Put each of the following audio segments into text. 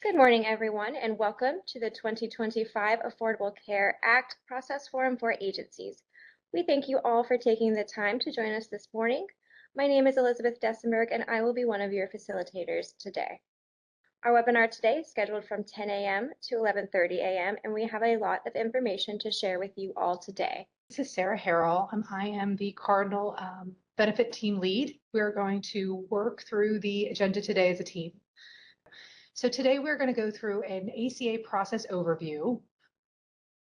Good morning, everyone, and welcome to the 2025 Affordable Care Act Process Forum for Agencies. We thank you all for taking the time to join us this morning. My name is Elizabeth Dessenberg, and I will be one of your facilitators today. Our webinar today is scheduled from 10 a.m. to 11:30 a.m., and we have a lot of information to share with you all today. This is Sarah Harrell, and I am the Cardinal Benefit Team Lead. We're going to work through the agenda today as a team. So today we're going to go through an ACA process overview.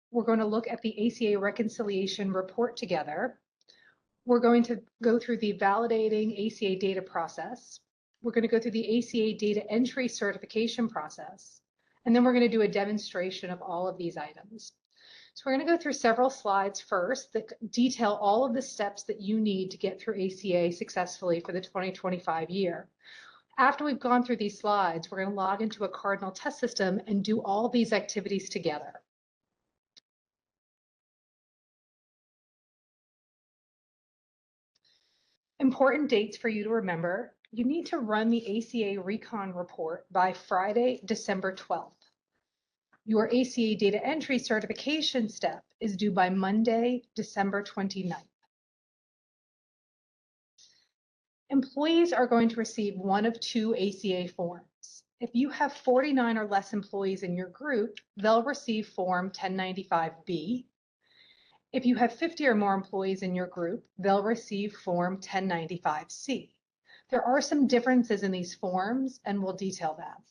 We're going to look at the ACA Reconciliation Report together. We're going to go through the validating ACA data process. We're going to go through the ACA data entry certification process. And then we're going to do a demonstration of all of these items. So we're going to go through several slides first that detail all of the steps that you need to get through ACA successfully for the 2025 year. After we've gone through these slides, we're going to log into a Cardinal test system and do all these activities together. Important dates for you to remember. You need to run the ACA Recon report by Friday, December 12th. Your ACA data entry certification step is due by Monday, December 29th. Employees are going to receive one of two ACA forms. If you have 49 or less employees in your group, they'll receive Form 1095B. If you have 50 or more employees in your group, they'll receive Form 1095C. There are some differences in these forms, and we'll detail that.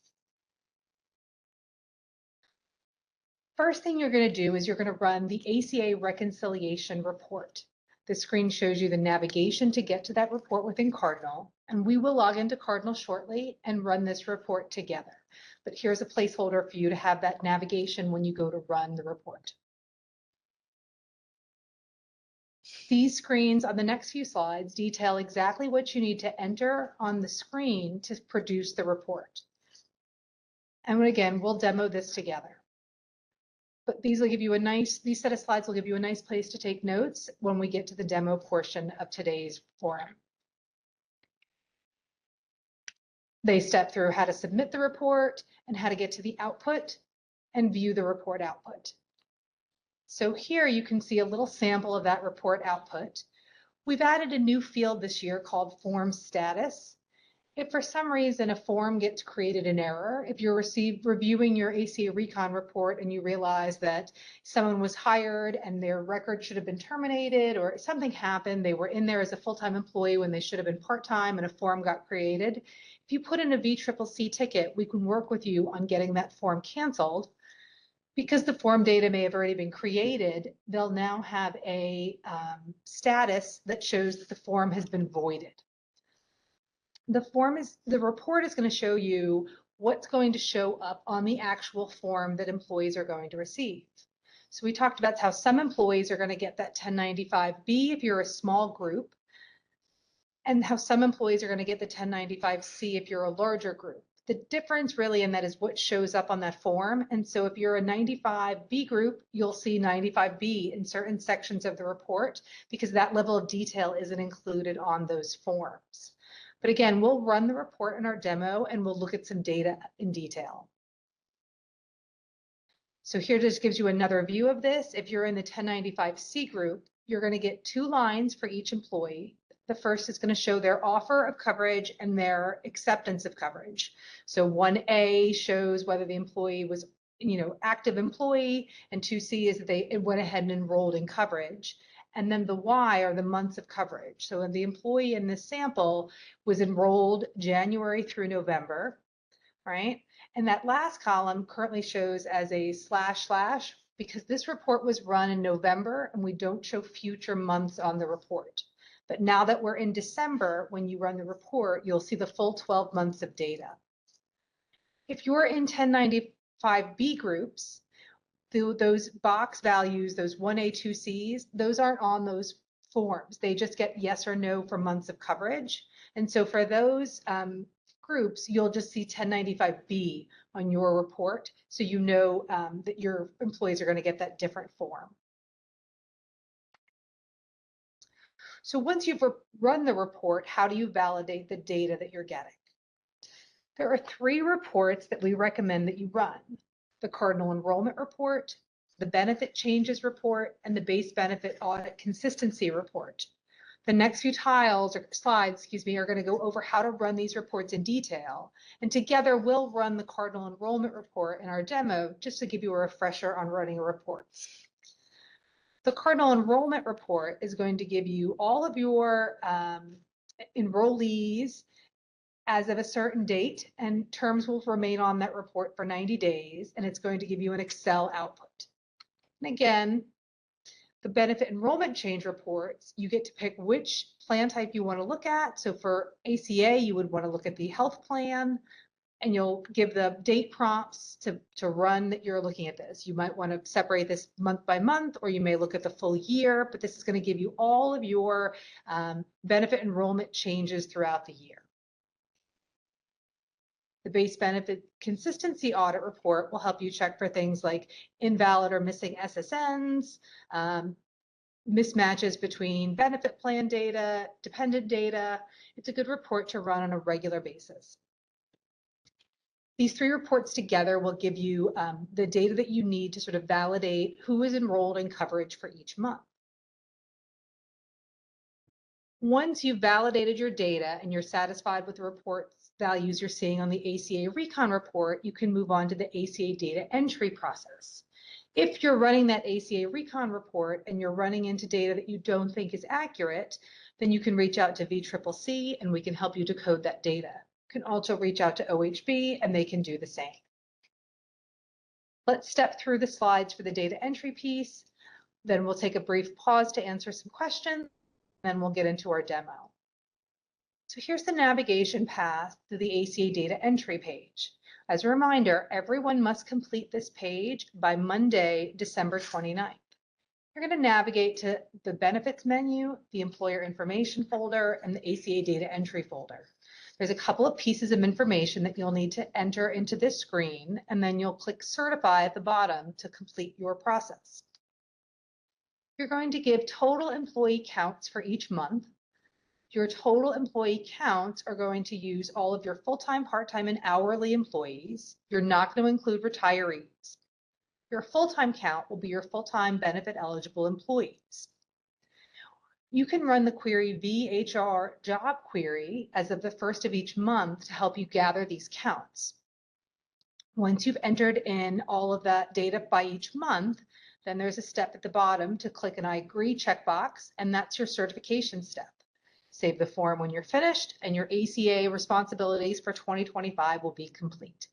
First thing you're going to do is you're going to run the ACA Reconciliation Report. The screen shows you the navigation to get to that report within Cardinal, and we will log into Cardinal shortly and run this report together. But here's a placeholder for you to have that navigation when you go to run the report. These screens on the next few slides detail exactly what you need to enter on the screen to produce the report. And again, we'll demo this together. But these set of slides will give you a nice place to take notes when we get to the demo portion of today's forum. They step through how to submit the report and how to get to the output and view the report output. So here you can see a little sample of that report output. We've added a new field this year called Form Status. If for some reason a form gets created in error, if you're reviewing your ACA Recon report and you realize that someone was hired and their record should have been terminated or something happened, they were in there as a full-time employee when they should have been part-time and a form got created, if you put in a VCCC ticket, we can work with you on getting that form canceled. Because the form data may have already been created, they'll now have a status that shows that the form has been voided. The report is going to show you what's going to show up on the actual form that employees are going to receive. So we talked about how some employees are going to get that 1095B if you're a small group, and how some employees are going to get the 1095C if you're a larger group. The difference really in that is what shows up on that form. And so if you're a 95B group, you'll see 95B in certain sections of the report because that level of detail isn't included on those forms. But again, we'll run the report in our demo and we'll look at some data in detail. So here just gives you another view of this. If you're in the 1095C group, you're going to get 2 lines for each employee. The first is going to show their offer of coverage and their acceptance of coverage. So 1A shows whether the employee was, active employee, and 2C is that they went ahead and enrolled in coverage. And then the Y are the months of coverage. So the employee in this sample was enrolled January through November, right? And that last column currently shows as a // because this report was run in November and we don't show future months on the report. But now that we're in December, when you run the report, you'll see the full 12 months of data. If you're in 1095B groups, those box values, those 1A, 2Cs, those aren't on those forms. They just get yes or no for months of coverage. And so for those groups, you'll just see 1095B on your report. So you know that your employees are going to get that different form. So once you've run the report, how do you validate the data that you're getting? There are 3 reports that we recommend that you run: the Cardinal Enrollment Report, the Benefit Changes Report, and the Base Benefit Audit Consistency Report. The next few slides, are going to go over how to run these reports in detail. And together we'll run the Cardinal Enrollment Report in our demo just to give you a refresher on running reports. The Cardinal Enrollment Report is going to give you all of your enrollees as of a certain date, and terms will remain on that report for 90 days, and it's going to give you an Excel output. And again, the benefit enrollment change reports, you get to pick which plan type you want to look at. So for ACA, you would want to look at the health plan, and you'll give the date prompts to run that you're looking at this. You might want to separate this month by month, or you may look at the full year, but this is going to give you all of your benefit enrollment changes throughout the year. The Base Benefit Consistency Audit Report will help you check for things like invalid or missing SSNs, mismatches between benefit plan data, dependent data. It's a good report to run on a regular basis. These 3 reports together will give you the data that you need to sort of validate who is enrolled in coverage for each month. Once you've validated your data and you're satisfied with the report values you're seeing on the ACA Recon report, you can move on to the ACA data entry process. If you're running that ACA Recon report and you're running into data that you don't think is accurate, then you can reach out to VCCC and we can help you decode that data. You can also reach out to OHB and they can do the same. Let's step through the slides for the data entry piece. Then we'll take a brief pause to answer some questions, then we'll get into our demo. So here's the navigation path to the ACA data entry page. As a reminder, everyone must complete this page by Monday, December 29th. You're going to navigate to the benefits menu, the employer information folder, and the ACA data entry folder. There's a couple of pieces of information that you'll need to enter into this screen, and then you'll click certify at the bottom to complete your process. You're going to give total employee counts for each month. Your total employee counts are going to use all of your full-time, part-time, and hourly employees. You're not going to include retirees. Your full-time count will be your full-time benefit eligible employees. You can run the query VHR job query as of the first of each month to help you gather these counts. Once you've entered in all of that data by each month, then there's a step at the bottom to click an I agree checkbox, and that's your certification step. Save the form when you're finished, and your ACA responsibilities for 2025 will be complete.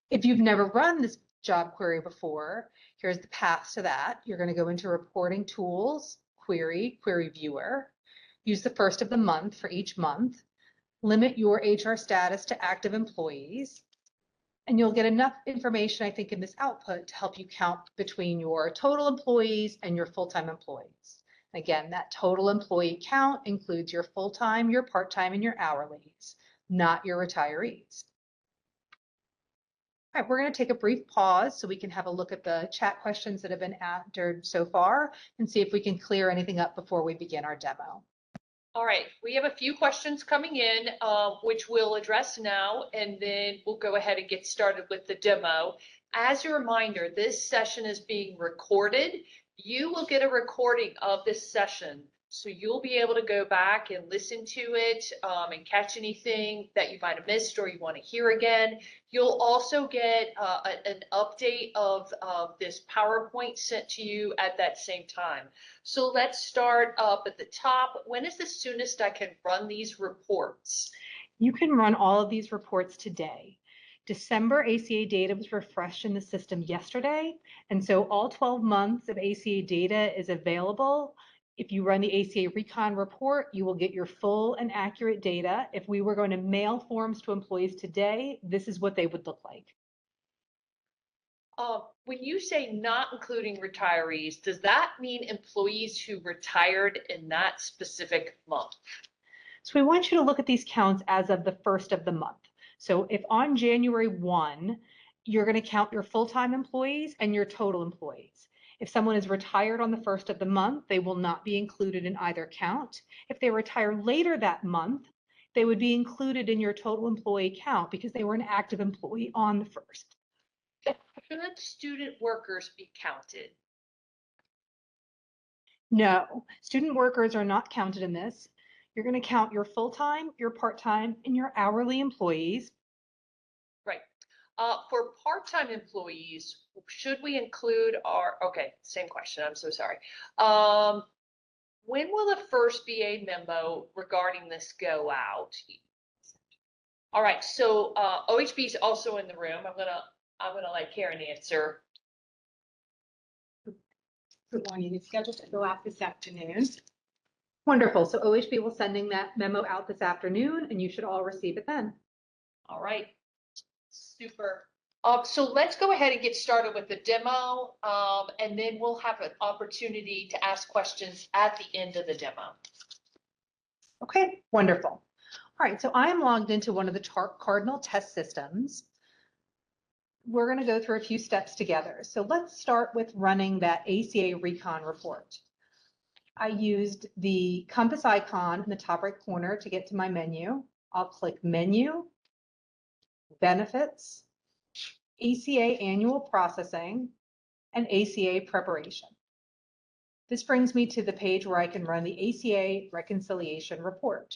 If you've never run this job query before, here's the path to that. You're going to go into Reporting Tools, Query Viewer, use the first of the month for each month, limit your HR status to active employees, and you'll get enough information, I think, in this output to help you count between your total employees and your full-time employees. Again, that total employee count includes your full-time, your part-time, and your hourlies, not your retirees. All right, we're going to take a brief pause so we can have a look at the chat questions that have been entered so far and see if we can clear anything up before we begin our demo. All right, we have a few questions coming in, which we'll address now, and then we'll go ahead and get started with the demo. As a reminder, this session is being recorded. You will get a recording of this session, so you'll be able to go back and listen to it and catch anything that you might have missed or you want to hear again. You'll also get an update of this PowerPoint sent to you at that same time. So let's start up at the top. When is the soonest I can run these reports? You can run all of these reports today. December ACA data was refreshed in the system yesterday, and so all 12 months of ACA data is available. If you run the ACA Recon report, you will get your full and accurate data. If we were going to mail forms to employees today, this is what they would look like. When you say not including retirees, does that mean employees who retired in that specific month? So we want you to look at these counts as of the first of the month. So if on January 1, you're going to count your full-time employees and your total employees. If someone is retired on the first of the month, they will not be included in either count. If they retire later that month, they would be included in your total employee count because they were an active employee on the 1st. Should student workers be counted? No, student workers are not counted in this. You're going to count your full-time, your part-time, and your hourly employees. Right. For part-time employees, should we include okay, same question, I'm so sorry. When will the first BA memo regarding this go out? All right, so OHB is also in the room. I'm gonna let Karen answer. Good morning. It's scheduled to go out this afternoon. Wonderful. So OHB will sending that memo out this afternoon, and you should all receive it then. All right, super. So let's go ahead and get started with the demo, and then we'll have an opportunity to ask questions at the end of the demo. Okay, wonderful. All right, so I am logged into one of the Cardinal test systems. We're going to go through a few steps together. So let's start with running that ACA Recon report. I used the compass icon in the top right corner to get to my menu. I'll click Menu, Benefits, ACA Annual Processing, and ACA Preparation. This brings me to the page where I can run the ACA Reconciliation Report.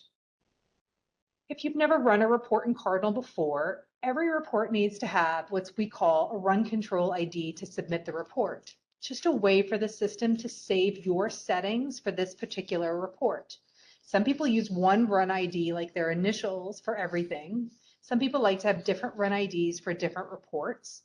If you've never run a report in Cardinal before, every report needs to have what we call a run control ID to submit the report. It's just a way for the system to save your settings for this particular report. Some people use one run ID, like their initials, for everything. Some people like to have different run IDs for different reports.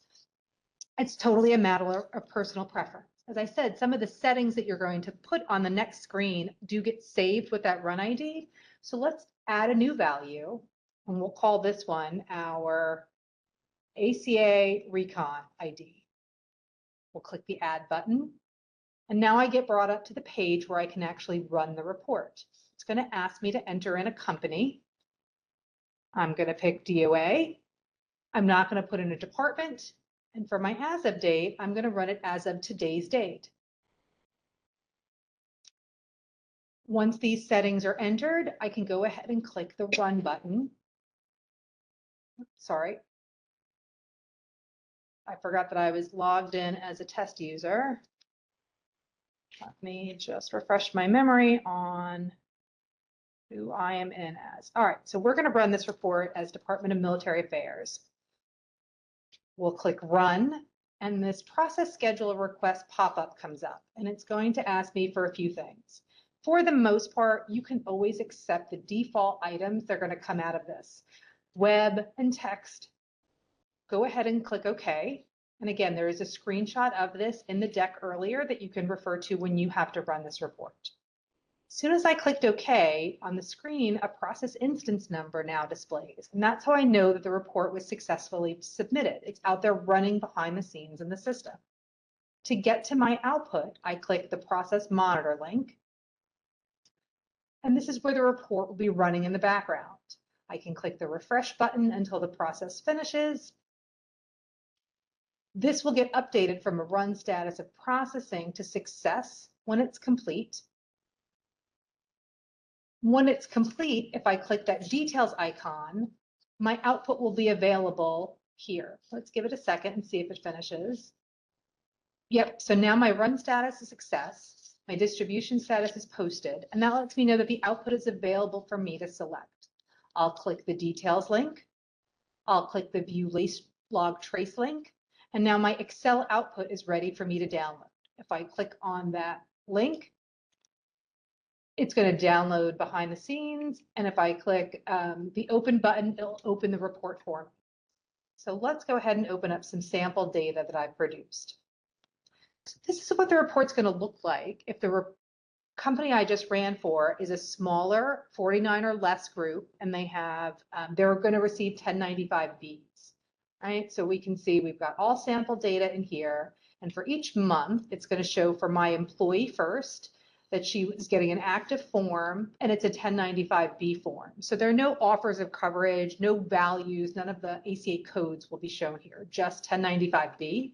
It's totally a matter of personal preference. As I said, some of the settings that you're going to put on the next screen do get saved with that run ID. So let's add a new value, and we'll call this one our ACA Recon ID. We'll click the Add button, and now I get brought up to the page where I can actually run the report. It's going to ask me to enter in a company. I'm going to pick DOA. I'm not going to put in a department, and for my as of date, I'm going to run it as of today's date. Once these settings are entered, I can go ahead and click the Run button. Sorry. I forgot that I was logged in as a test user. Let me just refresh my memory on who I am in as. All right, so we're going to run this report as Department of Military Affairs. We'll click Run, and this Process Schedule Request pop-up comes up, and it's going to ask me for a few things. For the most part, you can always accept the default items that are going to come out of this. Web and text. Go ahead and click OK. And again, there is a screenshot of this in the deck earlier that you can refer to when you have to run this report. As soon as I clicked OK, on the screen, a process instance number now displays. And that's how I know that the report was successfully submitted. It's out there running behind the scenes in the system. To get to my output, I click the Process Monitor link. And this is where the report will be running in the background. I can click the refresh button until the process finishes. This will get updated from a run status of processing to success when it's complete. When it's complete, if I click that details icon, my output will be available here. Let's give it a second and see if it finishes. Yep, so now my run status is success. My distribution status is posted, and that lets me know that the output is available for me to select. I'll click the details link. I'll click the view log trace link, and now my Excel output is ready for me to download. If I click on that link, it's going to download behind the scenes, and if I click the open button, it'll open the report for me. So let's go ahead and open up some sample data that I've produced. So this is what the report's going to look like if the company I just ran for is a smaller 49 or less group, and they have they're going to receive 1095Bs. Right, so we can see we've got all sample data in here, and for each month, it's going to show for my employee first that she was getting an active form, and it's a 1095B form. So there are no offers of coverage, no values, none of the ACA codes will be shown here, just 1095B.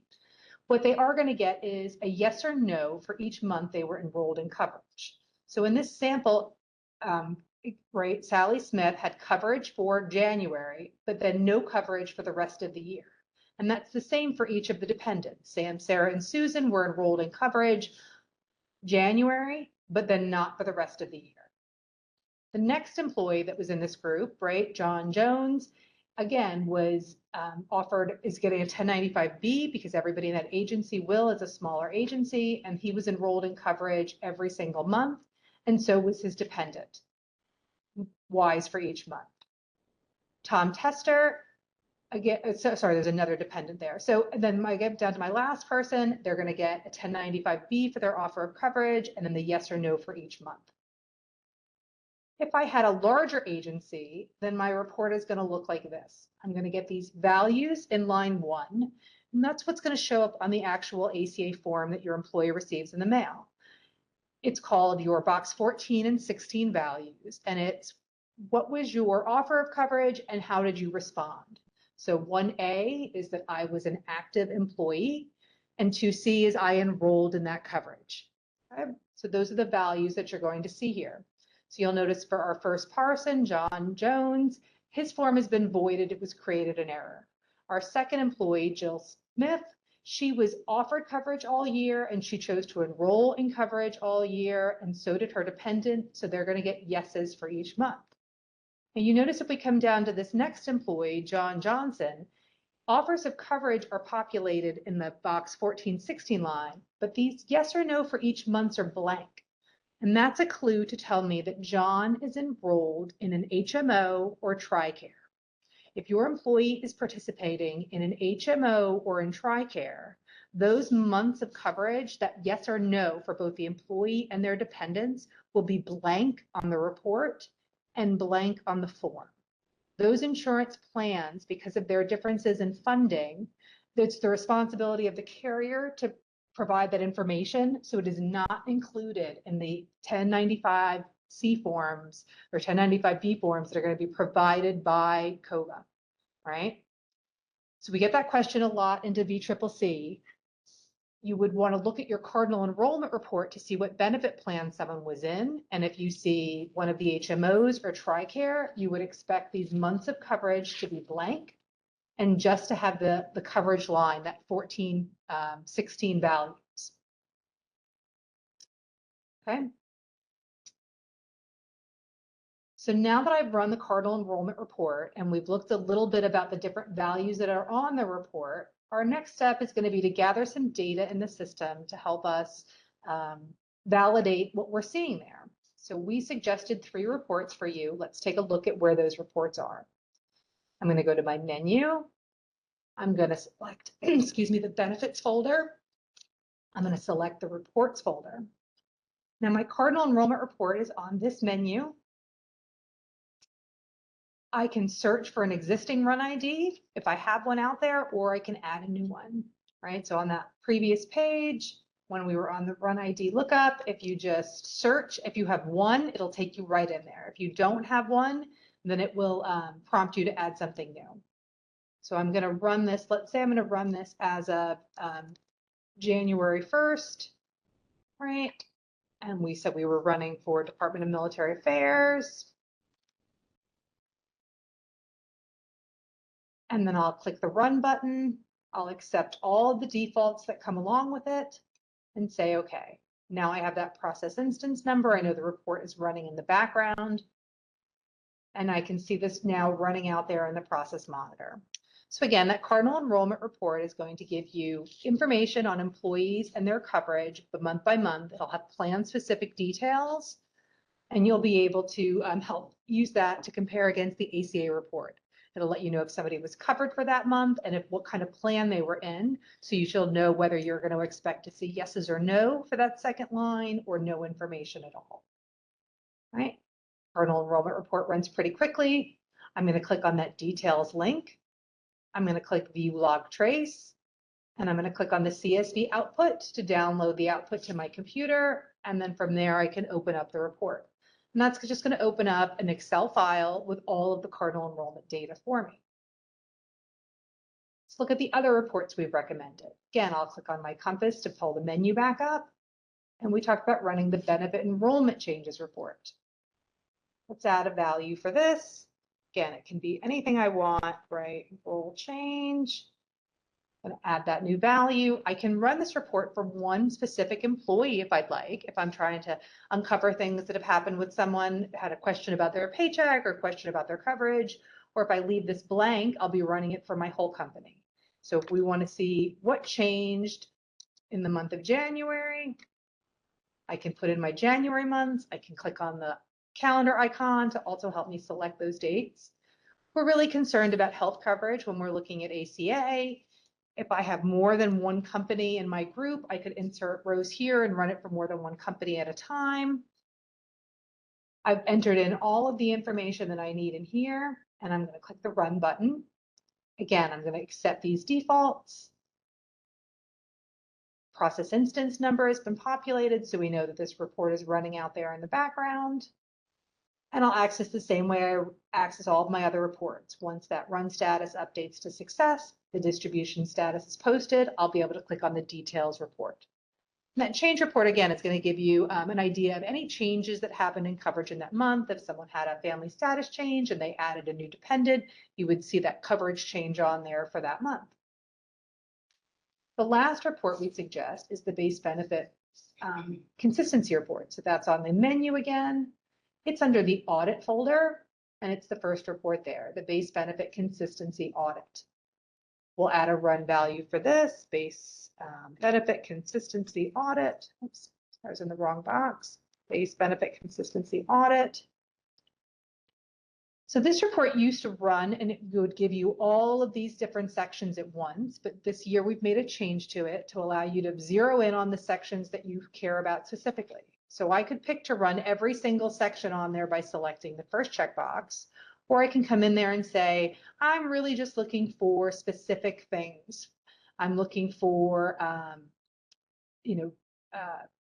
What they are going to get is a yes or no for each month they were enrolled in coverage. So in this sample right, Sally Smith had coverage for January, but then no coverage for the rest of the year. And that's the same for each of the dependents. Sam, Sarah, and Susan were enrolled in coverage January, but then not for the rest of the year. The next employee that was in this group, right, John Jones, again, was is getting a 1095B because everybody in that agency is a smaller agency, and he was enrolled in coverage every single month, and so was his dependent, wise for each month. Tom Tester, again, sorry, there's another dependent there. So then I get down to my last person, they're going to get a 1095B for their offer of coverage, and then the yes or no for each month. If I had a larger agency, then my report is going to look like this. I'm going to get these values in line 1, and that's what's going to show up on the actual ACA form that your employee receives in the mail. It's called your box 14 and 16 values, and it's what was your offer of coverage and how did you respond? So 1A is that I was an active employee, and 2C is I enrolled in that coverage. Okay? So those are the values that you're going to see here. So you'll notice for our first person, John Jones, his form has been voided. It was created an error. Our second employee, Jill Smith, she was offered coverage all year and she chose to enroll in coverage all year, and so did her dependent. So they're going to get yeses for each month. And you notice if we come down to this next employee, John Johnson, offers of coverage are populated in the box 1416 line, but these yes or no for each month are blank. And that's a clue to tell me that John is enrolled in an HMO or TRICARE. If your employee is participating in an HMO or in TRICARE, those months of coverage, that yes or no for both the employee and their dependents, will be blank on the report and blank on the form. Those insurance plans, because of their differences in funding, it's the responsibility of the carrier to provide that information, so it is not included in the 1095C forms or 1095B forms that are going to be provided by COVA, right? So we get that question a lot into VCCC. You would want to look at your Cardinal enrollment report to see what benefit plan someone was in, and if you see one of the HMOs or TRICARE, you would expect these months of coverage to be blank and just to have the coverage line, that 1416 values. Okay. So now that I've run the Cardinal enrollment report and we've looked a little bit about the different values that are on the report, our next step is going to be to gather some data in the system to help us validate what we're seeing there. So we suggested 3 reports for you. Let's take a look at where those reports are. I'm going to go to my menu. I'm going to select, excuse me, the benefits folder. I'm going to select the reports folder. Now my Cardinal enrollment report is on this menu. I can search for an existing run ID if I have one out there, or I can add a new one, right? So on that previous page, when we were on the run ID lookup, if you just search, if you have one, it'll take you right in there. If you don't have one, then it will prompt you to add something new. So I'm going to run this. Let's say I'm going to run this as of January 1st, right? And we said we were running for Department of Military Affairs. And then I'll click the run button. I'll accept all of the defaults that come along with it and say, okay, now I have that process instance number. I know the report is running in the background. And I can see this now running out there in the process monitor. So again, that Cardinal enrollment report is going to give you information on employees and their coverage, but month by month. It'll have plan-specific details, and you'll be able to help use that to compare against the ACA report. It'll let you know if somebody was covered for that month and if what kind of plan they were in. So you should know whether you're going to expect to see yeses or no for that second line or no information at all. All right. Cardinal enrollment report runs pretty quickly. I'm going to click on that details link. I'm going to click view log trace, and I'm going to click on the CSV output to download the output to my computer. And then from there, I can open up the report. And that's just going to open up an Excel file with all of the Cardinal enrollment data for me. Let's look at the other reports we've recommended. Again, I'll click on my compass to pull the menu back up. And we talked about running the benefit enrollment changes report. Let's add a value for this. Again, it can be anything I want, right? Role change. I'm going to add that new value. I can run this report from one specific employee if I'd like, if I'm trying to uncover things that have happened with someone, had a question about their paycheck or a question about their coverage, or if I leave this blank, I'll be running it for my whole company. So if we want to see what changed in the month of January, I can put in my January months. I can click on the calendar icon to also help me select those dates. We're really concerned about health coverage when we're looking at ACA. If I have more than one company in my group, I could insert rows here and run it for more than one company at a time. I've entered in all of the information that I need in here, and I'm going to click the Run button. Again, I'm going to accept these defaults. Process instance number has been populated, so we know that this report is running out there in the background. And I'll access the same way I access all of my other reports. Once that run status updates to success, the distribution status is posted, I'll be able to click on the details report. And that change report, again, is going to give you an idea of any changes that happened in coverage in that month. If someone had a family status change and they added a new dependent, you would see that coverage change on there for that month. The last report we suggest is the base benefit consistency report. So that's on the menu again. It's under the audit folder, and it's the first report there, the base benefit consistency audit. We'll add a run value for this base benefit consistency audit. Oops, I was in the wrong box. Base benefit consistency audit. So this report used to run and it would give you all of these different sections at once, but this year we've made a change to it to allow you to zero in on the sections that you care about specifically. So I could pick to run every single section on there by selecting the first checkbox, or I can come in there and say, I'm really just looking for specific things. I'm looking for,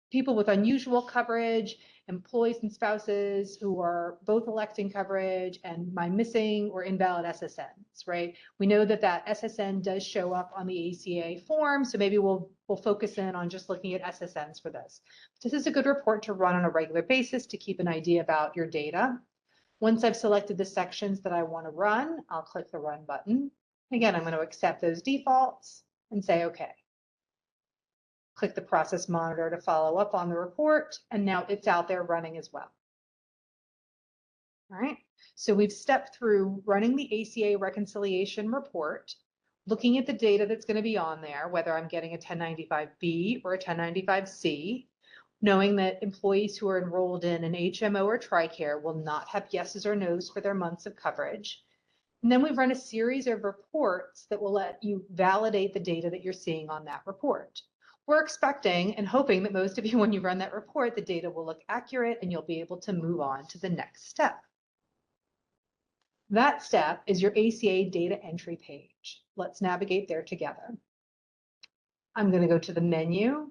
people with unusual coverage, employees and spouses who are both electing coverage, and my missing or invalid SSNs, right? We know that that SSN does show up on the ACA form, so maybe we'll focus in on just looking at SSNs for this. This is a good report to run on a regular basis to keep an idea about your data. Once I've selected the sections that I want to run, I'll click the Run button. Again, I'm going to accept those defaults and say OK. Click the process monitor to follow up on the report, and now it's out there running as well. All right, so we've stepped through running the ACA Reconciliation Report, looking at the data that's going to be on there, whether I'm getting a 1095B or a 1095C, knowing that employees who are enrolled in an HMO or TRICARE will not have yeses or nos for their months of coverage. And then we've run a series of reports that will let you validate the data that you're seeing on that report. We're expecting and hoping that most of you, when you run that report, the data will look accurate and you'll be able to move on to the next step. That step is your ACA data entry page. Let's navigate there together. I'm going to go to the menu.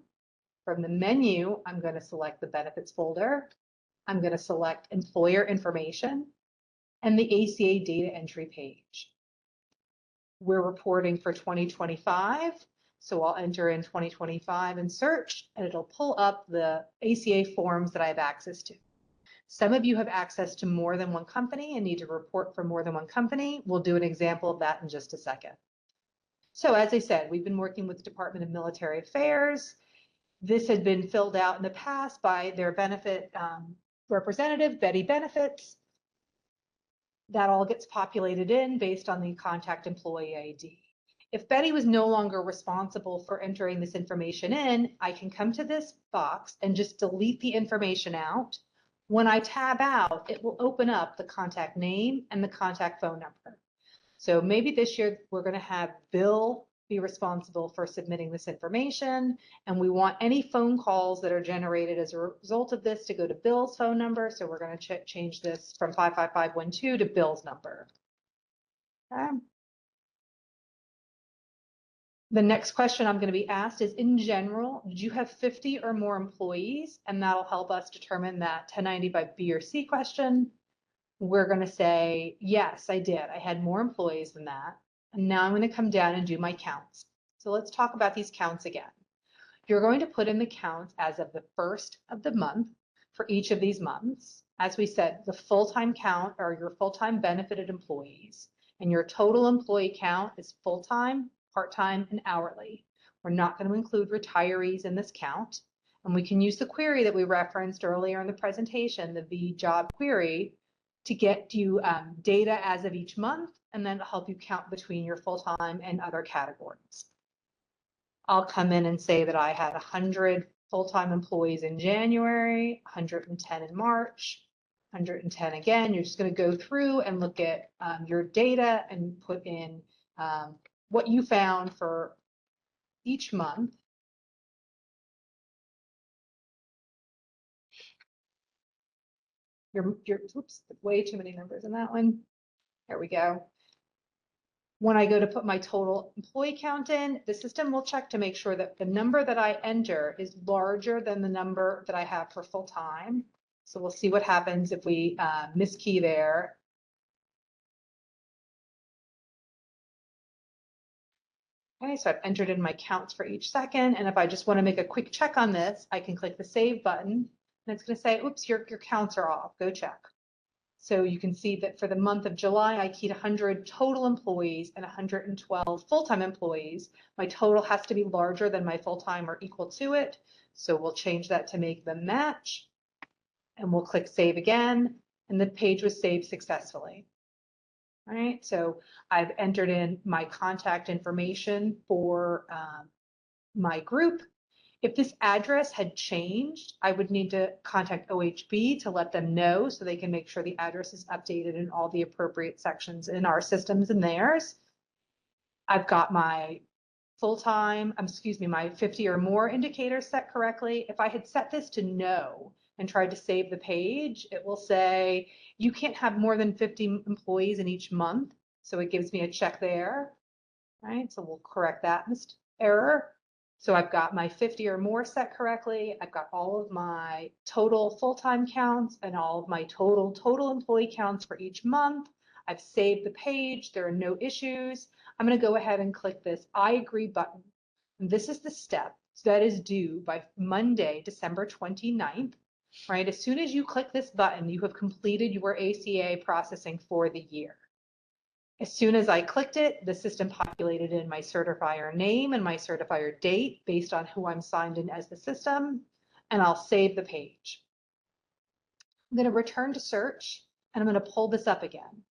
From the menu, I'm going to select the benefits folder. I'm going to select employer information and the ACA data entry page. We're reporting for 2025. So I'll enter in 2025 and search, and it'll pull up the ACA forms that I have access to. Some of you have access to more than one company and need to report for more than one company. We'll do an example of that in just a second. So as I said, we've been working with the Department of Military Affairs. This had been filled out in the past by their benefit representative, Betty Benefits. That all gets populated in based on the contact employee ID. If Betty was no longer responsible for entering this information in, I can come to this box and just delete the information out. When I tab out, it will open up the contact name and the contact phone number. So maybe this year we're going to have Bill be responsible for submitting this information, and we want any phone calls that are generated as a result of this to go to Bill's phone number. So we're going to change this from 55512 to Bill's number. Okay. The next question I'm going to be asked is, in general, did you have 50 or more employees? And that'll help us determine that 1095B or C question. We're going to say, yes, I did. I had more employees than that. And now I'm going to come down and do my counts. So let's talk about these counts again. You're going to put in the counts as of the first of the month for each of these months. As we said, the full-time count are your full-time benefited employees, and your total employee count is full-time, part-time, and hourly. We're not going to include retirees in this count, and we can use the query that we referenced earlier in the presentation, the VJob query, to get you data as of each month, and then help you count between your full-time and other categories. I'll come in and say that I had 100 full-time employees in January, 110 in March, 110 again. You're just going to go through and look at your data and put in what you found for each month. Oops, way too many numbers in that one. There we go. When I go to put my total employee count in, the system will check to make sure that the number that I enter is larger than the number that I have for full-time. So we'll see what happens if we miskey there. Okay, so I've entered in my counts for each second. And if I just want to make a quick check on this, I can click the save button and it's going to say, oops, your counts are off. Go check. So you can see that for the month of July, I keyed 100 total employees and 112 full-time employees. My total has to be larger than my full-time or equal to it. So we'll change that to make them match. And we'll click save again. And the page was saved successfully. All right, so I've entered in my contact information for my group. If this address had changed, I would need to contact OHB to let them know so they can make sure the address is updated in all the appropriate sections in our systems and theirs. I've got my full-time, my 50 or more indicator set correctly. If I had set this to no and tried to save the page, it will say you can't have more than 50 employees in each month. So it gives me a check there, right? So we'll correct that error. So I've got my 50 or more set correctly. I've got all of my total full-time counts and all of my total employee counts for each month. I've saved the page. There are no issues. I'm going to go ahead and click this I agree button. And this is the step that is due by Monday, December 29th, right? As soon as you click this button, you have completed your ACA processing for the year. As soon as I clicked it, the system populated in my certifier name and my certifier date based on who I'm signed in as the system, and I'll save the page. I'm going to return to search, and I'm going to pull this up again.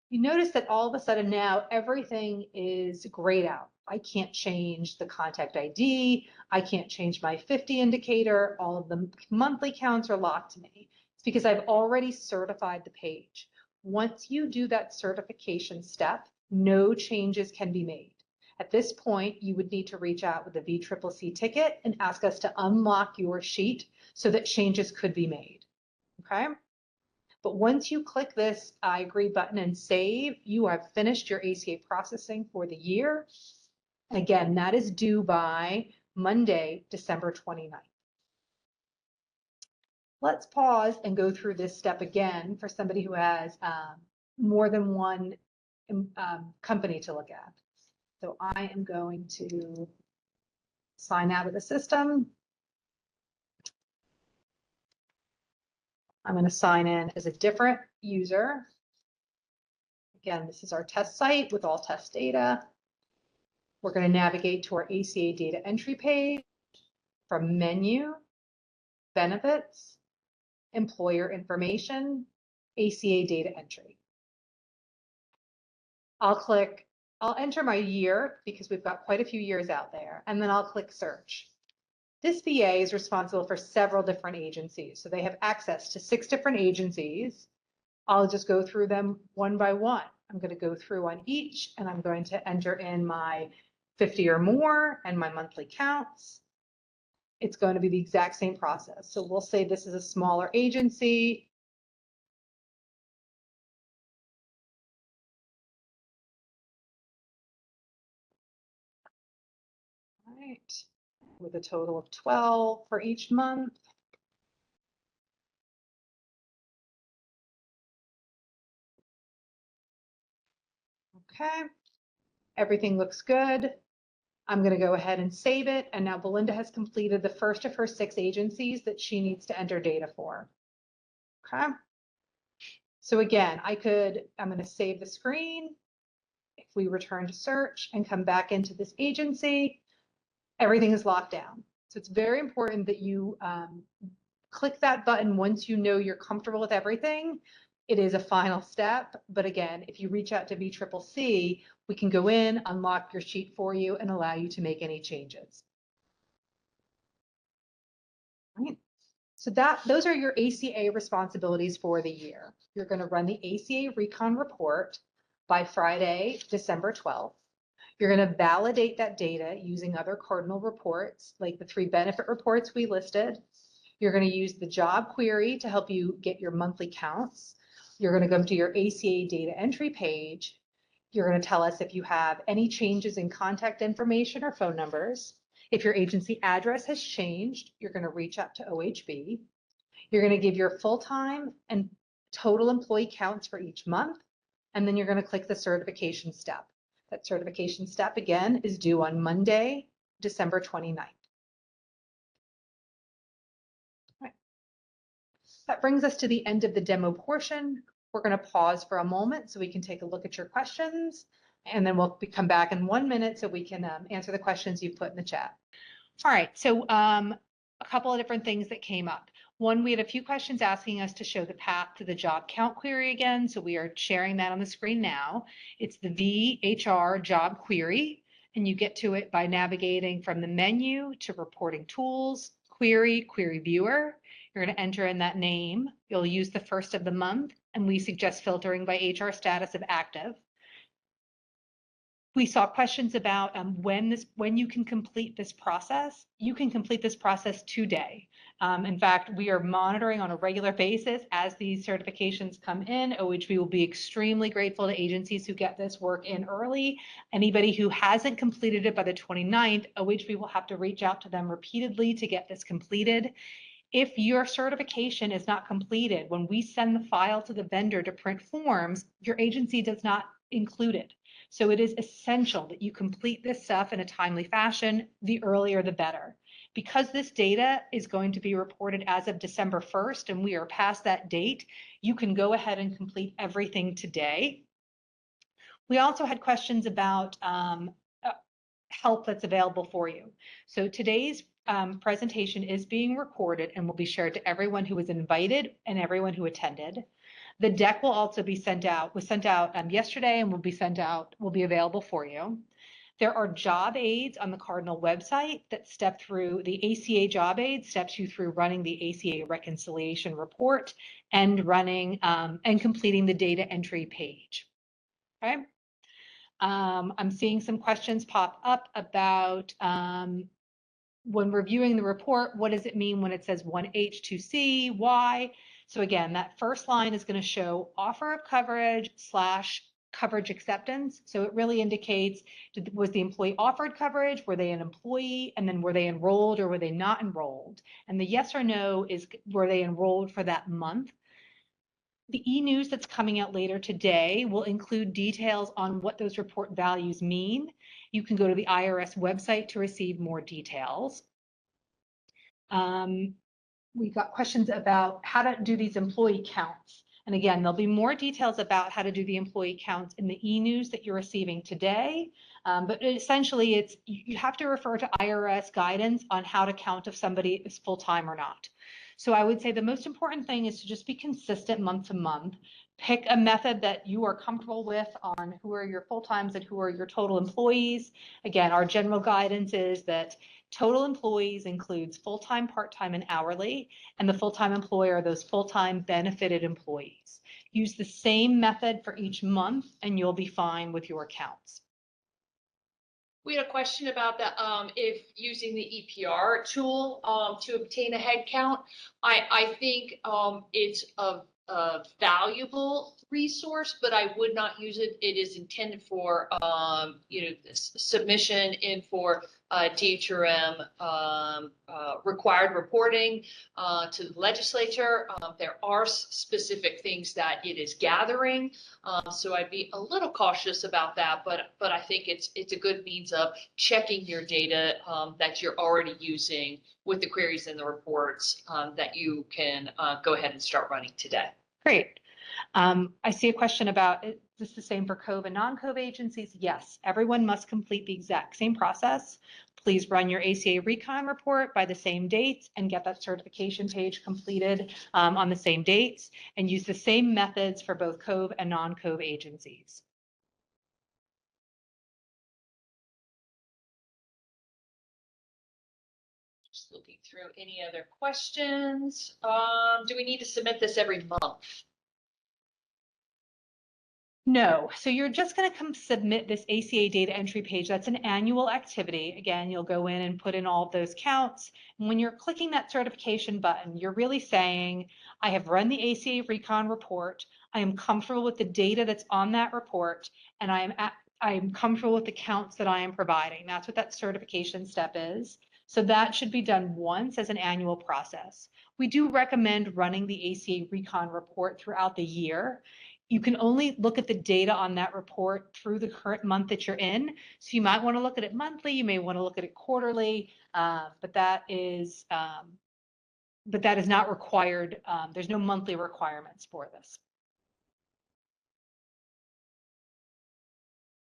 You notice that all of a sudden now everything is grayed out. I can't change the contact ID. I can't change my 50 indicator. All of the monthly counts are locked to me. It's because I've already certified the page. Once you do that certification step, no changes can be made. At this point, you would need to reach out with a VCCC ticket and ask us to unlock your sheet so that changes could be made. Okay? But once you click this I agree button and save, you have finished your ACA processing for the year. Again, that is due by Monday, December 29th. Let's pause and go through this step again for somebody who has more than one company to look at. So I am going to sign out of the system. I'm going to sign in as a different user. Again, this is our test site with all test data. We're going to navigate to our ACA data entry page from menu, benefits, employer information, ACA data entry. I'll enter my year because we've got quite a few years out there, and then I'll click search. This VA is responsible for several different agencies, so they have access to 6 different agencies. I'll just go through them one by one. I'm going to go through on each, and I'm going to enter in my 50 or more and my monthly counts. It's going to be the exact same process. So we'll say this is a smaller agency. All right, with a total of 12 for each month. Okay, everything looks good. I'm going to go ahead and save it. And now Belinda has completed the first of her 6 agencies that she needs to enter data for. Okay. So again, I'm going to save the screen. If we return to search and come back into this agency, everything is locked down. So it's very important that you click that button once you know you're comfortable with everything. It is a final step, but again, if you reach out to VCCC, we can go in, unlock your sheet for you, and allow you to make any changes. Right. So those are your ACA responsibilities for the year. You're going to run the ACA Recon report by Friday, December 12th. You're going to validate that data using other Cardinal reports, like the 3 benefit reports we listed. You're going to use the job query to help you get your monthly counts. You're going to go to your ACA data entry page. You're going to tell us if you have any changes in contact information or phone numbers. If your agency address has changed, you're going to reach out to OHB. You're going to give your full-time and total employee counts for each month, and then you're going to click the certification step. That certification step, again, is due on Monday, December 29th. Right. That brings us to the end of the demo portion. We're going to pause for a moment so we can take a look at your questions, and then we'll come back in 1 minute so we can answer the questions you put in the chat. All right, so a couple of different things that came up. One, we had a few questions asking us to show the path to the job count query again, so we are sharing that on the screen now. It's the VHR job query, and you get to it by navigating from the menu to reporting tools, query viewer. You're going to enter in that name. You'll use the first of the month, and we suggest filtering by HR status of active. We saw questions about when you can complete this process. You can complete this process today. In fact, we are monitoring on a regular basis as these certifications come in. OHB will be extremely grateful to agencies who get this work in early. Anybody who hasn't completed it by the 29th, OHB will have to reach out to them repeatedly to get this completed. If your certification is not completed, when we send the file to the vendor to print forms, your agency does not include it. So it is essential that you complete this stuff in a timely fashion. The earlier, the better. Because this data is going to be reported as of December 1st, and we are past that date, you can go ahead and complete everything today. We also had questions about help that's available for you. So today's presentation is being recorded and will be shared to everyone who was invited and everyone who attended. The deck will also be sent out, was sent out yesterday and will be available for you. There are job aids on the Cardinal website that step through, the ACA job aid steps you through running the ACA Reconciliation Report and running and completing the data entry page. Okay. I'm seeing some questions pop up about when reviewing the report, what does it mean when it says 1H2C, why? So again, that first line is going to show offer of coverage / coverage acceptance. So it really indicates, was the employee offered coverage? Were they an employee? And then were they enrolled or were they not enrolled? And the yes or no is, were they enrolled for that month? The e-news that's coming out later today will include details on what those report values mean. You can go to the IRS website to receive more details. We got questions about how to do these employee counts. And again, there'll be more details about how to do the employee counts in the e-news that you're receiving today. But essentially, you have to refer to IRS guidance on how to count if somebody is full-time or not. So I would say the most important thing is to just be consistent month to month. Pick a method that you are comfortable with on who are your full-times and who are your total employees. Again, our general guidance is that total employees includes full-time, part-time, and hourly, and the full-time employer are those full-time benefited employees. Use the same method for each month and you'll be fine with your counts. We had a question about that, if using the EPR tool to obtain a head count. I think it's a valuable resource, but I would not use it. It is intended for submission in for DHRM required reporting to the legislature. There are specific things that it is gathering, so I'd be a little cautious about that. But I think it's a good means of checking your data that you're already using with the queries and the reports that you can go ahead and start running today. Great. I see a question about, is this the same for COVE and non-COVE agencies? Yes, everyone must complete the exact same process. Please run your ACA Recon report by the same dates and get that certification page completed on the same dates, and use the same methods for both COVE and non-COVE agencies. Just looking through any other questions. Do we need to submit this every month? No, so you're just going to come submit this ACA data entry page. That's an annual activity. Again, you'll go in and put in all of those counts. And when you're clicking that certification button, you're really saying, I have run the ACA Recon report. I am comfortable with the data that's on that report, and I am comfortable with the counts that I am providing. That's what that certification step is. So that should be done once as an annual process. We do recommend running the ACA Recon report throughout the year. You can only look at the data on that report through the current month that you're in. So you might want to look at it monthly, you may want to look at it quarterly, but that is not required. There's no monthly requirements for this.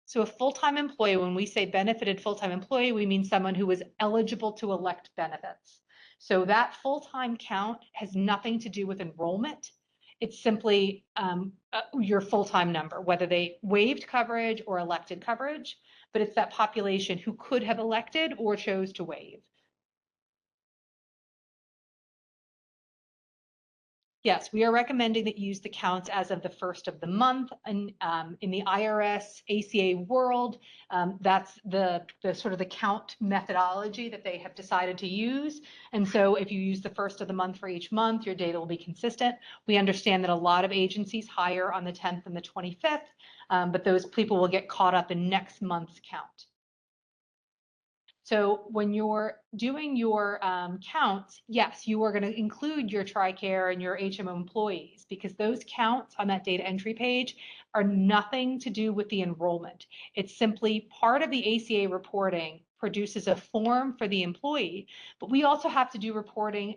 So a full-time employee, when we say benefited full-time employee, we mean someone who was eligible to elect benefits. So that full-time count has nothing to do with enrollment. It's simply your full-time number, whether they waived coverage or elected coverage, but it's that population who could have elected or chose to waive. Yes, we are recommending that you use the counts as of the first of the month. And in the IRS ACA world, that's the sort of the count methodology that they have decided to use. And so if you use the first of the month for each month, your data will be consistent. We understand that a lot of agencies hire on the 10th and the 25th, but those people will get caught up in next month's count. So when you're doing your counts, yes, you are going to include your TRICARE and your HMO employees, because those counts on that data entry page are nothing to do with the enrollment. It's simply part of the ACA reporting produces a form for the employee, but we also have to do reporting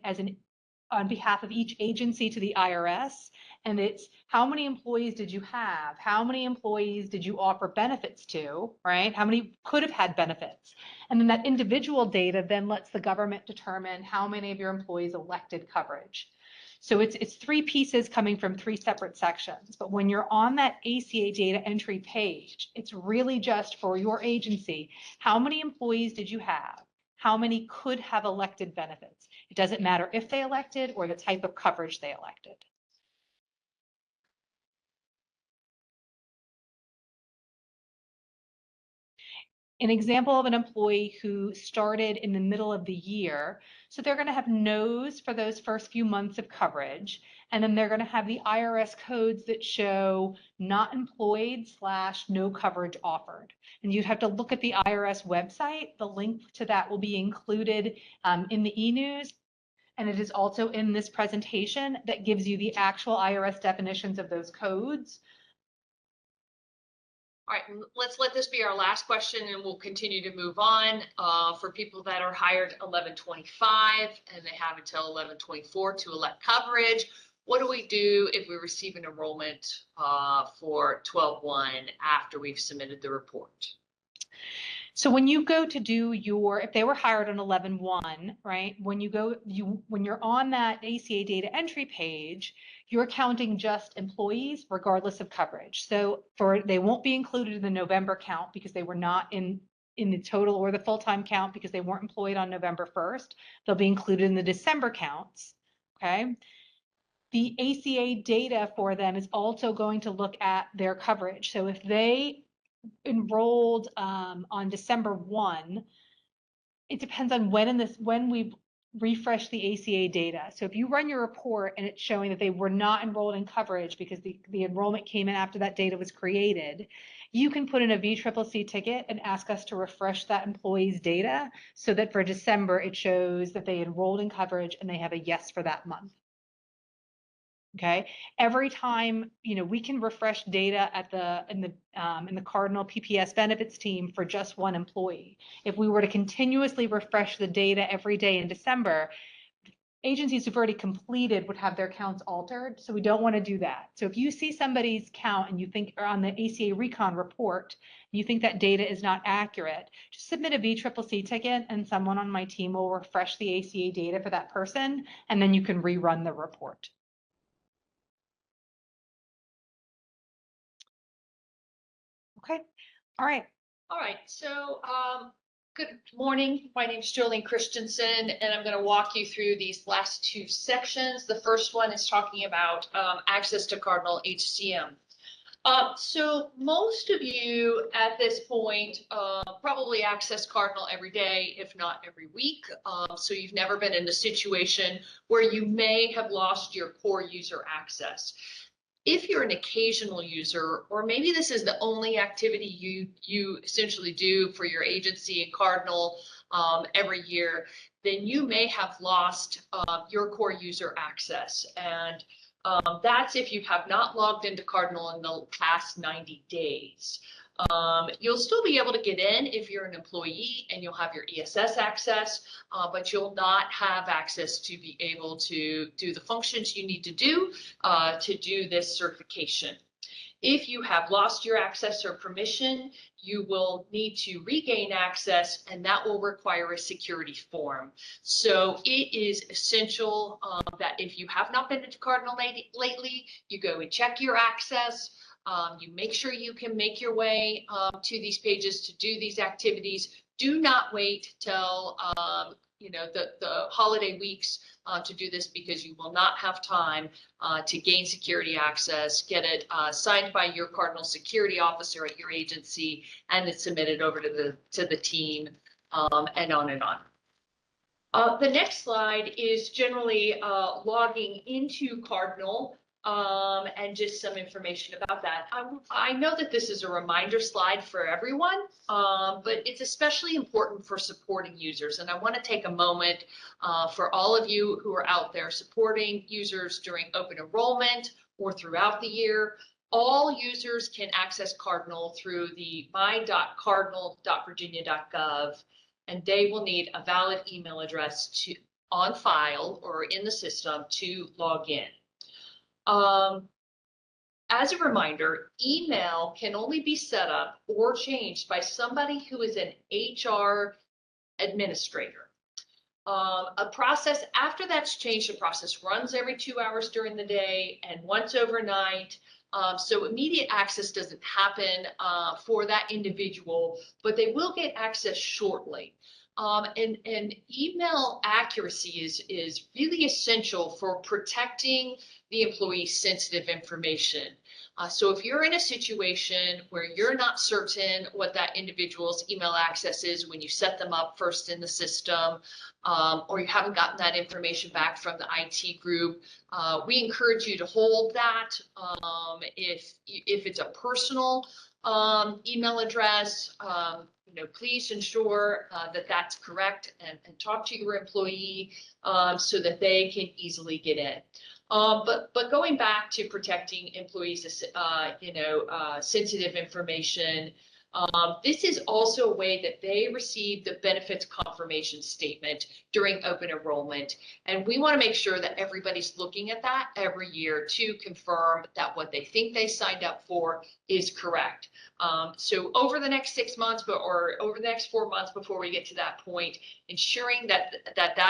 on behalf of each agency to the IRS. And it's how many employees did you have? How many employees did you offer benefits to, right? How many could have had benefits? And then that individual data then lets the government determine how many of your employees elected coverage. So it's three pieces coming from three separate sections. But when you're on that ACA data entry page, it's really just for your agency. How many employees did you have? How many could have elected benefits? It doesn't matter if they elected or the type of coverage they elected. An example of an employee who started in the middle of the year. So they're going to have no's for those first few months of coverage. And then they're going to have the IRS codes that show not employed / no coverage offered. And you'd have to look at the IRS website. The link to that will be included in the e-news. And it is also in this presentation that gives you the actual IRS definitions of those codes. All right, let's let this be our last question and we'll continue to move on. For people that are hired 11/25 and they have until 11/24 to elect coverage, what do we do if we receive an enrollment for 12/1 after we've submitted the report? So when you go to do if they were hired on 11/1, right? When you're on that ACA data entry page, you're counting just employees regardless of coverage. So they won't be included in the November count because they were not in the total or the full-time count because they weren't employed on November 1st. They'll be included in the December counts, okay? The ACA data for them is also going to look at their coverage. So if they enrolled on December 1, it depends on when we refresh the ACA data. So if you run your report and it's showing that they were not enrolled in coverage because the enrollment came in after that data was created, you can put in a VCCC ticket and ask us to refresh that employee's data so that for December it shows that they enrolled in coverage and they have a yes for that month. Okay, every time, we can refresh data in the Cardinal PPS benefits team for just one employee. If we were to continuously refresh the data every day in December, agencies who've already completed would have their counts altered. So we don't want to do that. So if you see somebody's count and you think, or on the ACA Recon report, you think that data is not accurate, just submit a VCCC ticket and someone on my team will refresh the ACA data for that person, and then you can rerun the report. Okay, all right. All right, so good morning. My name is Jolene Christensen, and I'm going to walk you through these last two sections. The first one is talking about access to Cardinal HCM. So most of you at this point probably access Cardinal every day, if not every week. So you've never been in a situation where you may have lost your core user access. If you're an occasional user, or maybe this is the only activity you essentially do for your agency and Cardinal every year, then you may have lost your core user access. And that's if you have not logged into Cardinal in the past 90 days. You'll still be able to get in if you're an employee and you'll have your ESS access, but you'll not have access to be able to do the functions you need to do this certification. If you have lost your access or permission, you will need to regain access, and that will require a security form. So it is essential that if you have not been to Cardinal lately, you go and check your access. You make sure you can make your way to these pages to do these activities. Do not wait till the holiday weeks to do this, because you will not have time to gain security access, get it signed by your Cardinal security officer at your agency, and it's submitted over to the team, and on and on. The next slide is generally logging into Cardinal. And just some information about that. I know that this is a reminder slide for everyone, but it's especially important for supporting users. And I want to take a moment for all of you who are out there supporting users during open enrollment or throughout the year. All users can access Cardinal through the my.cardinal.virginia.gov, and they will need a valid email address on file or in the system to log in. As a reminder, email can only be set up or changed by somebody who is an HR administrator. A process after that's changed, the process runs every 2 hours during the day and once overnight. So immediate access doesn't happen for that individual, but they will get access shortly. And email accuracy is really essential for protecting the employee's sensitive information. So if you're in a situation where you're not certain what that individual's email access is when you set them up first in the system, or you haven't gotten that information back from the IT group, we encourage you to hold that. If it's a personal email address, please ensure that that's correct, and talk to your employee so that they can easily get in. But going back to protecting employees, sensitive information, this is also a way that they receive the benefits confirmation statement during open enrollment. And we want to make sure that everybody's looking at that every year to confirm that what they think they signed up for is correct. So over the next 6 months, or over the next 4 months before we get to that point, ensuring that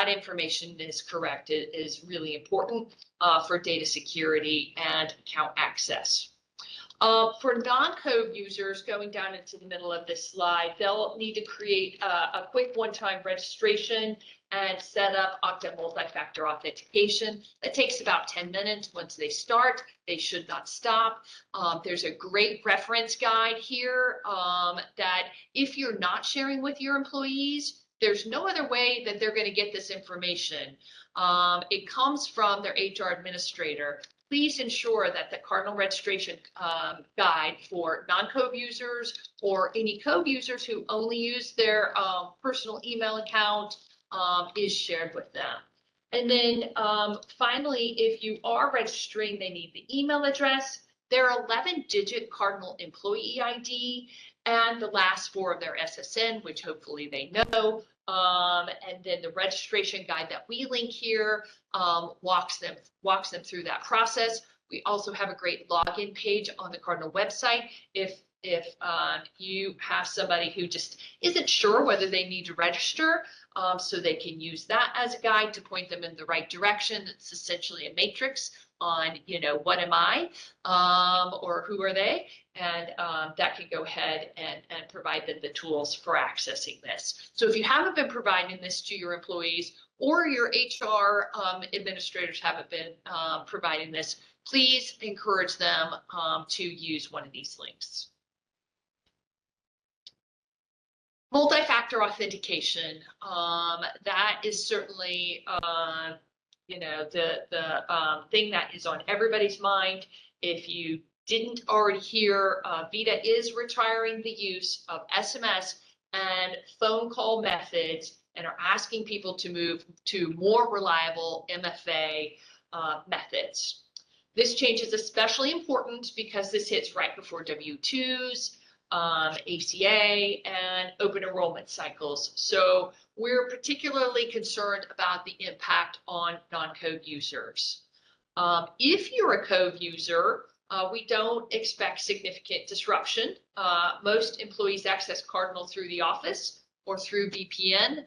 information is correct is really important for data security and account access. For non-code users, going down into the middle of this slide, they'll need to create a quick one-time registration and set up Okta multi-factor authentication. That takes about 10 minutes. Once they start, they should not stop. There's a great reference guide here that if you're not sharing with your employees, there's no other way that they're going to get this information. It comes from their HR administrator. Please ensure that the Cardinal registration guide for non-code users or any code users who only use their personal email account is shared with them. And then finally, if you are registering, they need the email address, their 11-digit Cardinal employee ID, and the last 4 of their SSN, which hopefully they know. And then the registration guide that we link here walks them through that process. We also have a great login page on the Cardinal website. If you have somebody who just isn't sure whether they need to register, so they can use that as a guide to point them in the right direction. It's essentially a matrix on, what am I, or who are they? And that can go ahead and provide them the tools for accessing this. So if you haven't been providing this to your employees, or your HR administrators haven't been providing this, please encourage them to use one of these links. Multi-factor authentication, that is certainly, the thing that is on everybody's mind. If you didn't already hear, Vita is retiring the use of SMS and phone call methods and are asking people to move to more reliable MFA methods. This change is especially important because this hits right before W-2s, ACA, and open enrollment cycles. So we're particularly concerned about the impact on non-code users. If you're a code user, we don't expect significant disruption. Most employees access Cardinal through the office or through VPN.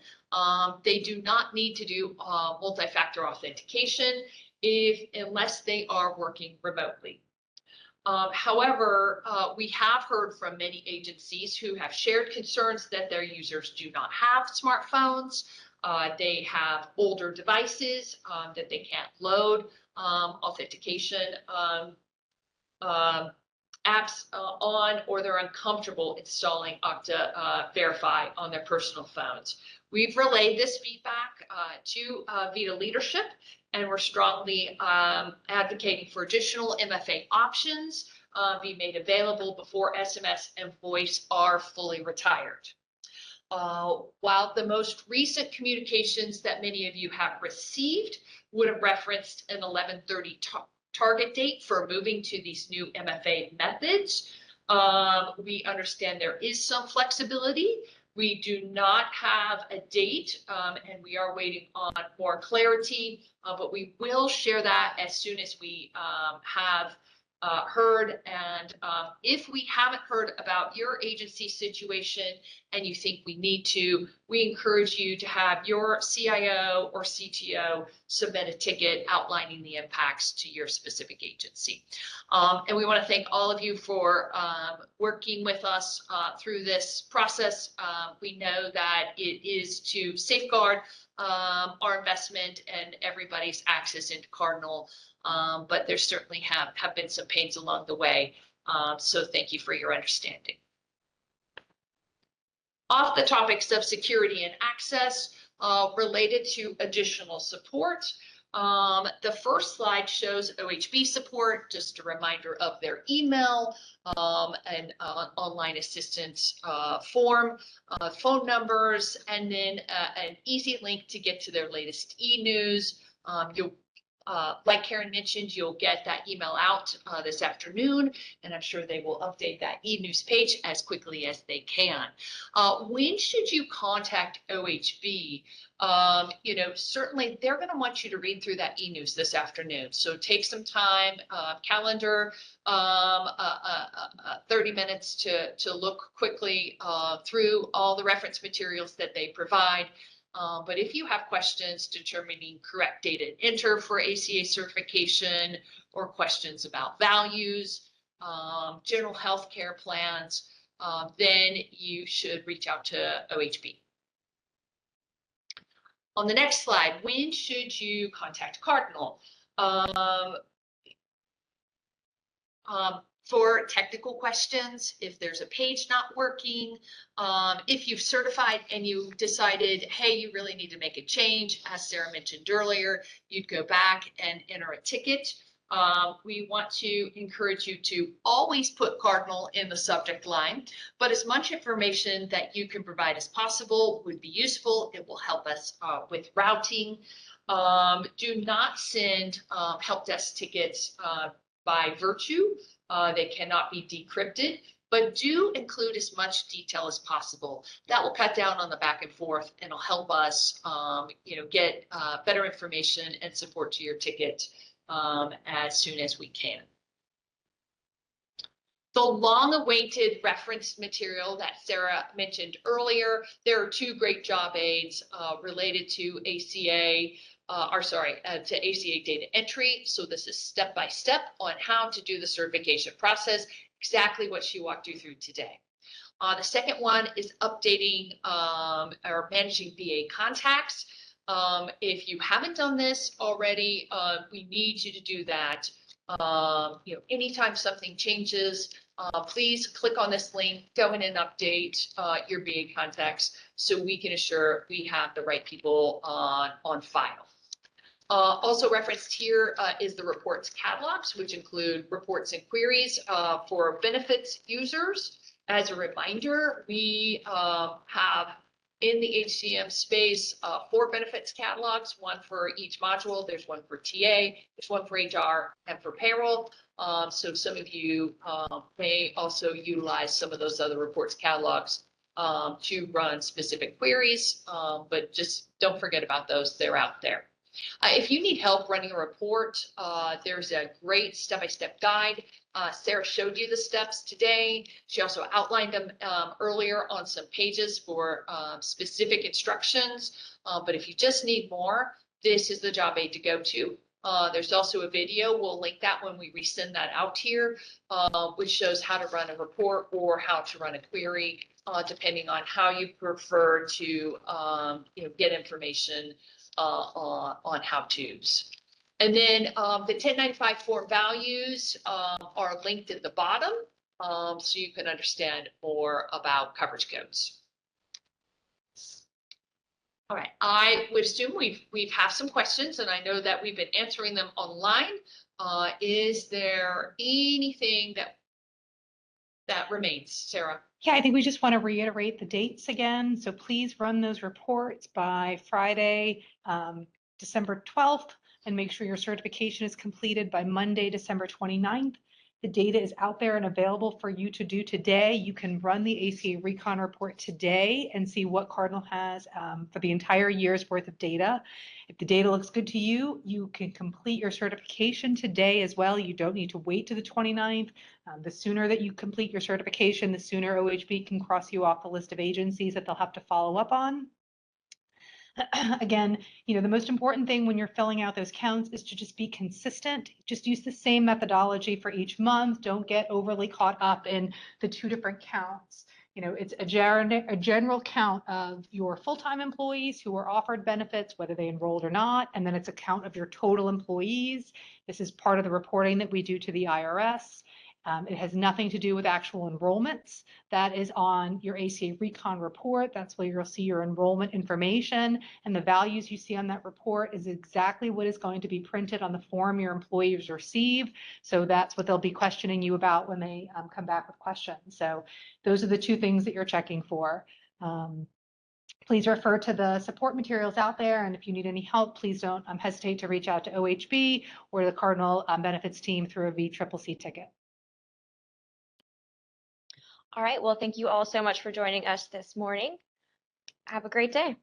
They do not need to do multi-factor authentication unless they are working remotely. However, we have heard from many agencies who have shared concerns that their users do not have smartphones. They have older devices that they can't load authentication apps on, or they're uncomfortable installing Okta Verify on their personal phones. We've relayed this feedback to Vita leadership, and we're strongly advocating for additional MFA options be made available before SMS and voice are fully retired. While the most recent communications that many of you have received would have referenced an 11/30 target date for moving to these new MFA methods, we understand there is some flexibility. We do not have a date, and we are waiting on more clarity, but we will share that as soon as we have heard. And if we haven't heard about your agency situation and you think we need to, we encourage you to have your CIO or CTO submit a ticket outlining the impacts to your specific agency. And we want to thank all of you for working with us through this process. We know that it is to safeguard our investment and everybody's access into Cardinal, but there certainly have been some pains along the way. So thank you for your understanding. Off the topics of security and access related to additional support, the first slide shows OHB support, just a reminder of their email and online assistance form, phone numbers, and then an easy link to get to their latest e-news. Like Karen mentioned, you'll get that email out this afternoon, and I'm sure they will update that e-news page as quickly as they can. When should you contact OHB? Certainly they're going to want you to read through that e-news this afternoon. So take some time, calendar 30 minutes to look quickly through all the reference materials that they provide. But if you have questions determining correct data enter for ACA certification, or questions about values, general health care plans, then you should reach out to OHB. On the next slide, when should you contact Cardinal? For technical questions, if there's a page not working, if you've certified and you decided, hey, you really need to make a change, as Sarah mentioned earlier, you'd go back and enter a ticket. We want to encourage you to always put Cardinal in the subject line, but as much information that you can provide as possible would be useful. It will help us with routing. Do not send help desk tickets by virtue. They cannot be decrypted. but do include as much detail as possible. That will cut down on the back and forth and will help us, get better information and support to your ticket as soon as we can. The long-awaited reference material that Sarah mentioned earlier, there are 2 great job aids related to ACA, to ACA data entry. So this is step-by-step on how to do the certification process, exactly what she walked you through today. The second one is updating or managing VA contacts. If you haven't done this already, we need you to do that. Anytime something changes, please click on this link, go in and update your VA contacts so we can assure we have the right people on file. Also referenced here is the reports catalogs, which include reports and queries for benefits users. As a reminder, we have in the HCM space 4 benefits catalogs, 1 for each module. There's 1 for TA, there's 1 for HR and for payroll. So some of you may also utilize some of those other reports catalogs to run specific queries, but just don't forget about those, they're out there. If you need help running a report, there's a great step-by-step guide. Sarah showed you the steps today. She also outlined them earlier on some pages for specific instructions. But if you just need more, this is the job aid to go to. There's also a video, we'll link that when we resend that out here, which shows how to run a report or how to run a query, depending on how you prefer to get information on how-tos. And then the 1095 form values are linked at the bottom, so you can understand more about coverage codes. All right, I would assume we've have some questions, and I know that we've been answering them online. Is there anything that remains, Sarah? Yeah, I think we just want to reiterate the dates again. So please run those reports by Friday, December 12th, and make sure your certification is completed by Monday, December 29th. The data is out there and available for you to do today. You can run the ACA Recon report today and see what Cardinal has for the entire year's worth of data. If the data looks good to you, you can complete your certification today as well. You don't need to wait to the 29th. The sooner that you complete your certification, the sooner OHB can cross you off the list of agencies that they'll have to follow up on. Again, the most important thing when you're filling out those counts is to just be consistent. Just use the same methodology for each month. Don't get overly caught up in the 2 different counts. It's a general count of your full-time employees who are offered benefits, whether they enrolled or not, and then it's a count of your total employees. This is part of the reporting that we do to the IRS. It has nothing to do with actual enrollments. That is on your ACA Recon report. That's where you'll see your enrollment information, and the values you see on that report is exactly what is going to be printed on the form your employees receive. So that's what they'll be questioning you about when they come back with questions. So those are the 2 things that you're checking for. Please refer to the support materials out there, and if you need any help, please don't hesitate to reach out to OHB or the Cardinal benefits team through a VCCC ticket. All right, well, thank you all so much for joining us this morning. Have a great day.